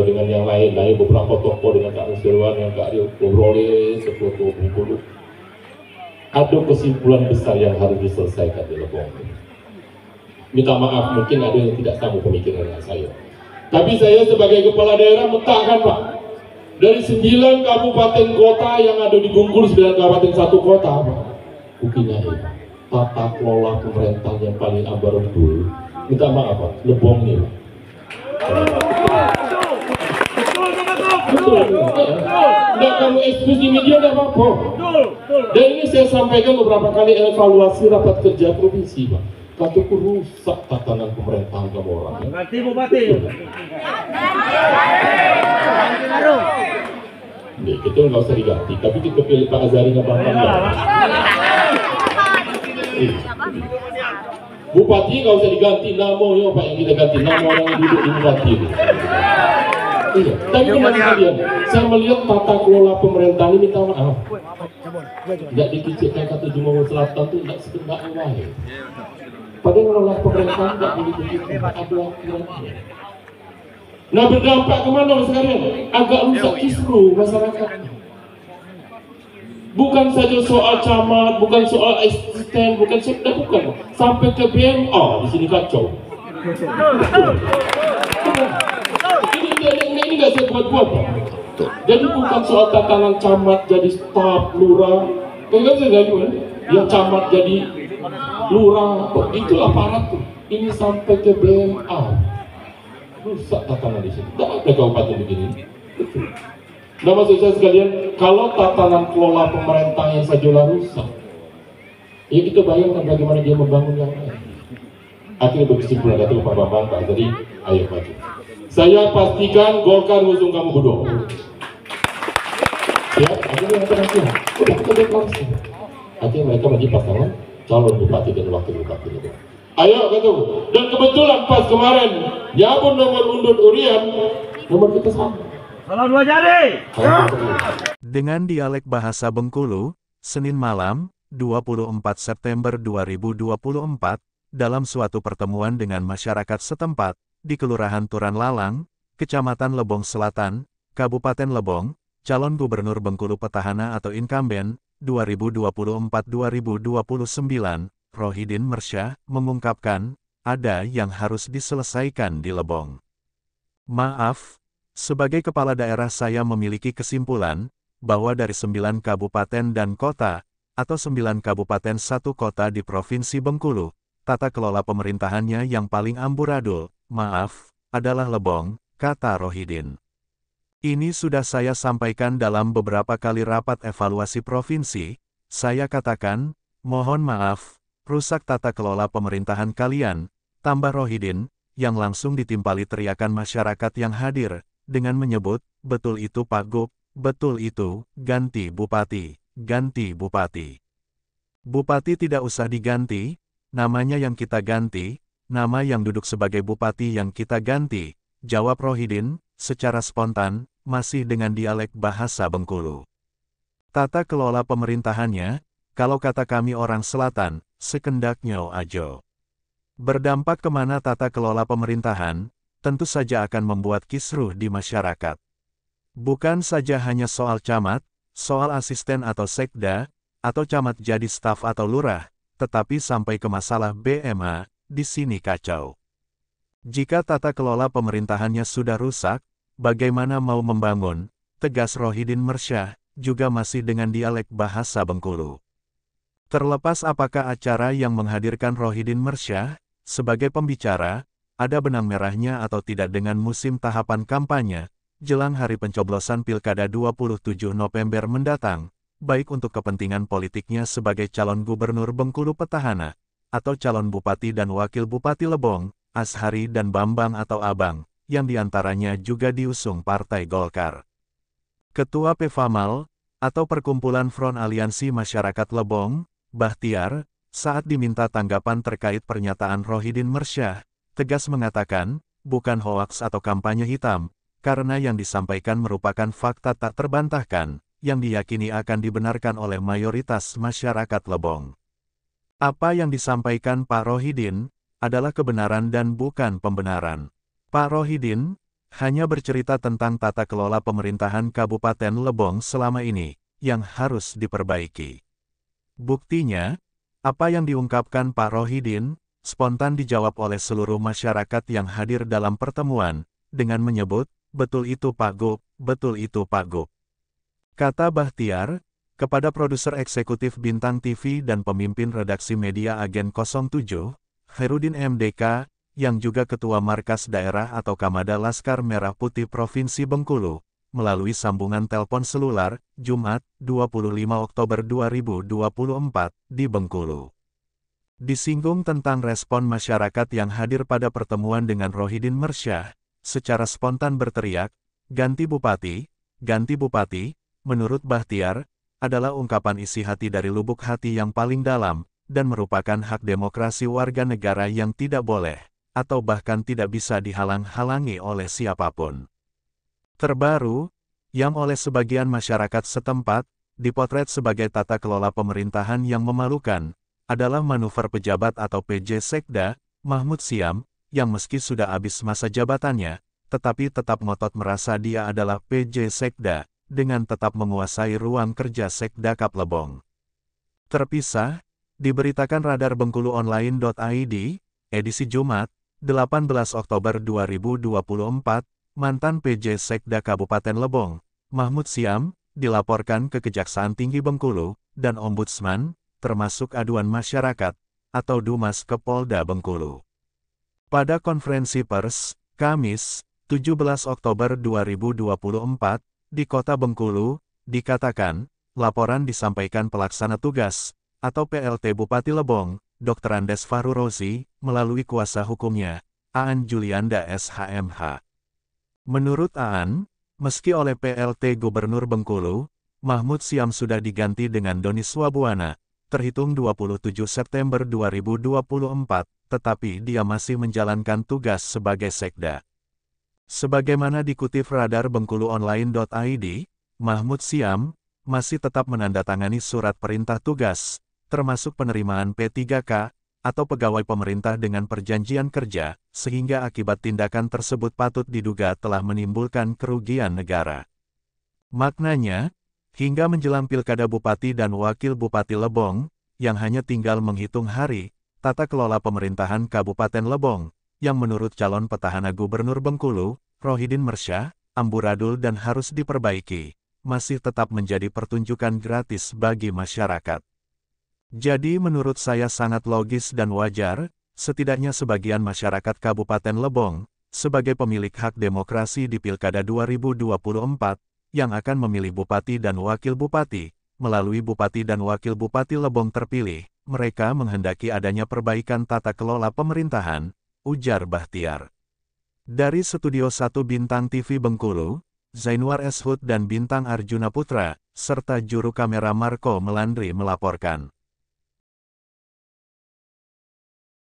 dengan yang lain beberapa tokoh dengan Kak Nusirwan yang Kak Rio ngobrolin sesuatu Bengkulu. Ada kesimpulan besar yang harus diselesaikan di Lebong. Minta maaf, mungkin ada yang tidak sama pemikiran dengan saya. Tapi saya sebagai kepala daerah mentakkan Pak, dari 9 kabupaten kota yang ada di Bengkulu, 9 kabupaten 1 kota, buktinya ini tata kelola pemerintah yang paling amburadul. Minta maaf Pak, Lebong ini Pak. Betul. Nggak kamu ekspos di media nggak apa-apa. Dan ini saya sampaikan beberapa kali evaluasi rapat kerja provinsi Pak. Kataku rusak tatanan pemerintahan kamu orang. Ganti bupati. Nih, kita nggak usah diganti, tapi kita pilih Pak Azari nggak apa-apa. Bupati nggak usah diganti, namanya Pak yang kita ganti, nama orang yang duduk di bupati itu. Iya, tapi dengan kalian, saya melihat tata kelola pemerintahan ini, minta maaf. Tidak dikicikkan kata Jumawa Selatan itu tidak sekedar awal. Padahal kelola pemerintahan tidak boleh begitu, ada aturannya. Nah berdampak kemana sekalian? Agak rusak kisru masyarakat. Bukan saja soal camat, bukan soal asisten, bukan sampai ke BMA di sini kacau. Ini nggak saya buat-buat. Jadi bukan soal tatanan camat jadi staf lurah, enggak saya gak juga. Yang camat jadi lurah, itulah aparat tuh. Ini sampai ke BMA, rusak tatanan di sini. Tidak ada kabupaten begini. Nah maksud saya sekalian, kalau tatanan kelola pemerintah yang sajalah rusak, ya kita bayangkan bagaimana dia membangun yang lain. Akhirnya berkesimpulan kata Pak Bambang, Pak Azari, ayo maju. Saya pastikan Golkar ngusung kamu berdua. Ya, akhirnya mereka nanti, udah kita deklarasi. Akhirnya mereka menjadi pasangan calon bupati dan wakil bupati. Ayo kata, dan kebetulan pas kemarin nyabun nomor undut Urian, nomor kita sama. Salam 2 jari. Dengan dialek bahasa Bengkulu, Senin malam, 24 September 2024, dalam suatu pertemuan dengan masyarakat setempat, di Kelurahan Turan Lalang, Kecamatan Lebong Selatan, Kabupaten Lebong, calon gubernur Bengkulu petahana atau incumbent, 2024-2029, Rohidin Mersyah, mengungkapkan, ada yang harus diselesaikan di Lebong. Maaf, sebagai kepala daerah saya memiliki kesimpulan, bahwa dari 9 kabupaten dan kota, atau 9 kabupaten 1 kota di Provinsi Bengkulu, tata kelola pemerintahannya yang paling amburadul, maaf, adalah Lebong, kata Rohidin. Ini sudah saya sampaikan dalam beberapa kali rapat evaluasi provinsi, saya katakan, mohon maaf, rusak tata kelola pemerintahan kalian, tambah Rohidin, yang langsung ditimpali teriakan masyarakat yang hadir, dengan menyebut, betul itu Pak Gub, betul itu, ganti Bupati, ganti Bupati. Bupati tidak usah diganti, namanya yang kita ganti, nama yang duduk sebagai Bupati yang kita ganti, jawab Rohidin, secara spontan, masih dengan dialek bahasa Bengkulu. Tata kelola pemerintahannya, kalau kata kami orang selatan, sekendaknya ajo. Berdampak kemana tata kelola pemerintahan, tentu saja akan membuat kisruh di masyarakat. Bukan saja hanya soal camat, soal asisten atau sekda, atau camat jadi staf atau lurah, tetapi sampai ke masalah BMA, di sini kacau. Jika tata kelola pemerintahannya sudah rusak, bagaimana mau membangun, tegas Rohidin Mersyah, juga masih dengan dialek bahasa Bengkulu. Terlepas apakah acara yang menghadirkan Rohidin Mersyah, sebagai pembicara, ada benang merahnya atau tidak dengan musim tahapan kampanye, jelang hari pencoblosan Pilkada 27 November mendatang, baik untuk kepentingan politiknya sebagai calon gubernur Bengkulu petahana, atau calon bupati dan wakil bupati Lebong, Ashari dan Bambang atau Abang, yang diantaranya juga diusung Partai Golkar. Ketua PFAMAL, atau Perkumpulan Front Aliansi Masyarakat Lebong, Bahtiar, saat diminta tanggapan terkait pernyataan Rohidin Mersyah, tegas mengatakan, bukan hoaks atau kampanye hitam, karena yang disampaikan merupakan fakta tak terbantahkan, yang diyakini akan dibenarkan oleh mayoritas masyarakat Lebong. Apa yang disampaikan Pak Rohidin, adalah kebenaran dan bukan pembenaran. Pak Rohidin, hanya bercerita tentang tata kelola pemerintahan Kabupaten Lebong selama ini, yang harus diperbaiki. Buktinya, apa yang diungkapkan Pak Rohidin, spontan dijawab oleh seluruh masyarakat yang hadir dalam pertemuan, dengan menyebut, "Betul itu Pak Gub, betul itu Pak Gub." Kata Bahtiar, kepada produser eksekutif Bintang TV dan pemimpin redaksi media Agen 07, Herudin MDK, yang juga Ketua Markas Daerah atau Kamada Laskar Merah Putih Provinsi Bengkulu, melalui sambungan telepon selular, Jumat, 25 Oktober 2024, di Bengkulu. Disinggung tentang respon masyarakat yang hadir pada pertemuan dengan Rohidin Mersyah, secara spontan berteriak, "Ganti Bupati, ganti Bupati," menurut Bahtiar, adalah ungkapan isi hati dari lubuk hati yang paling dalam, dan merupakan hak demokrasi warga negara yang tidak boleh, atau bahkan tidak bisa dihalang-halangi oleh siapapun. Terbaru, yang oleh sebagian masyarakat setempat, dipotret sebagai tata kelola pemerintahan yang memalukan, adalah manuver pejabat atau PJ Sekda, Mahmud Syam, yang meski sudah habis masa jabatannya, tetapi tetap ngotot merasa dia adalah PJ Sekda, dengan tetap menguasai ruang kerja Sekda Kap Lebong. Terpisah, diberitakan Radar Bengkulu Online.id, edisi Jumat, 18 Oktober 2024, mantan PJ Sekda Kabupaten Lebong, Mahmud Syam, dilaporkan ke Kejaksaan Tinggi Bengkulu, dan Ombudsman, termasuk aduan masyarakat, atau Dumas ke Polda Bengkulu. Pada konferensi pers, Kamis, 17 Oktober 2024, di Kota Bengkulu, dikatakan, laporan disampaikan pelaksana tugas, atau PLT Bupati Lebong, Dr. Andes Fahru Rozi, melalui kuasa hukumnya, Aan Julianda SHMH. Menurut Aan, meski oleh PLT Gubernur Bengkulu, Mahmud Syam sudah diganti dengan Doni Swabuana, terhitung 27 September 2024, tetapi dia masih menjalankan tugas sebagai Sekda. Sebagaimana dikutip Radar Bengkulu Online.id, Mahmud Syam masih tetap menandatangani surat perintah tugas, termasuk penerimaan P3K, atau pegawai pemerintah dengan perjanjian kerja, sehingga akibat tindakan tersebut patut diduga telah menimbulkan kerugian negara. Maknanya, hingga menjelang Pilkada Bupati dan Wakil Bupati Lebong, yang hanya tinggal menghitung hari, tata kelola pemerintahan Kabupaten Lebong, yang menurut calon petahana Gubernur Bengkulu, Rohidin Mersyah, amburadul dan harus diperbaiki, masih tetap menjadi pertunjukan gratis bagi masyarakat. Jadi menurut saya sangat logis dan wajar, setidaknya sebagian masyarakat Kabupaten Lebong, sebagai pemilik hak demokrasi di Pilkada 2024, yang akan memilih Bupati dan Wakil Bupati, melalui Bupati dan Wakil Bupati Lebong terpilih, mereka menghendaki adanya perbaikan tata kelola pemerintahan, ujar Bahtiar. Dari Studio 1 Bintang TV Bengkulu, Zainwar Eshut dan Bintang Arjuna Putra, serta juru kamera Marco Melandri melaporkan.